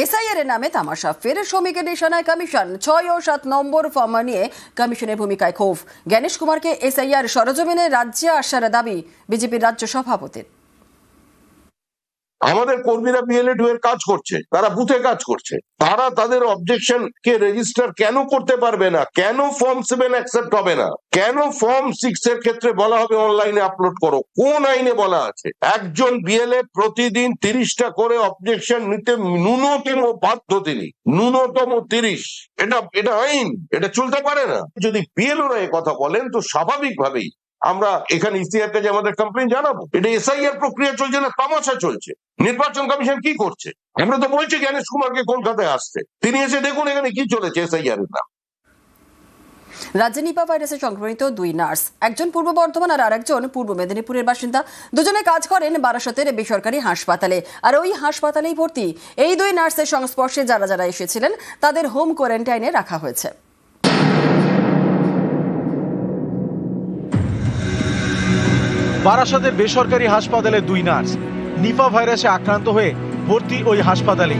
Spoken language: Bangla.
এসআইআর এর নামে তামাশা, ফের শ্রমিকের নিশানায় কমিশন। 6 ও 7 নম্বর ফর্ম নিয়ে কমিশনের ভূমিকায় ক্ষোভ। জ্ঞানেশ কুমারকে এসআইআর সরজমিনে রাজ্যে আসার দাবি বিজেপির রাজ্য সভাপতির। আমাদের কর্মীরা বিএলএ এর কাজ করছে, তারা বুথে কাজ করছে, তারা তাদের অবজেকশন কে রেজিস্টার কেন করতে পারবে না? কেন ফর্ম 7 অ্যাকসেপ্ট হবে না? কেন ফর্ম 6 এর ক্ষেত্রে বলা হবে অনলাইনে আপলোড করো? কোন আইনে বলা আছে একজন বিএলএ প্রতিদিন 30টা করে অবজেকশন নিতে ন্যূনতম বাধ্য? তিনি ন্যূনতম 30। এটা আইন, এটা চলতে পারে না। যদি বিএলওরা এ কথা বলেন তো স্বাভাবিকভাবেই আমরা এখানে ইসিআর কাছে আমাদের কমপ্লেইন জানাবো। এটা এসআইআর প্রক্রিয়া চলছে না, তামাশা চলছে। নির্বাচন কমিশন কি করছে? আমরা তো বলছি জ্ঞানেশ কুমারকে কলকাতায় আসতে, তিনি এসে দেখুন এখানে কি চলেছে এসআইআর এর নাম। রাজ্যে নিপা ভাইরাসে সংক্রমিত 2 নার্স, একজন পূর্ব বর্ধমান আর আরেকজন পূর্ব মেদিনীপুরের বাসিন্দা। দুজনে কাজ করেন বারাসতের বেসরকারি হাসপাতালে, আর ওই হাসপাতালেই ভর্তি। এই 2 নার্সের সংস্পর্শে যারা যারা এসেছিলেন তাদের হোম কোয়ারেন্টাইনে রাখা হয়েছে। বারাসতের বেসরকারি হাসপাতালে 2 নার্স নিপা ভাইরাসে আক্রান্ত হয়ে ভর্তি ওই হাসপাতালে।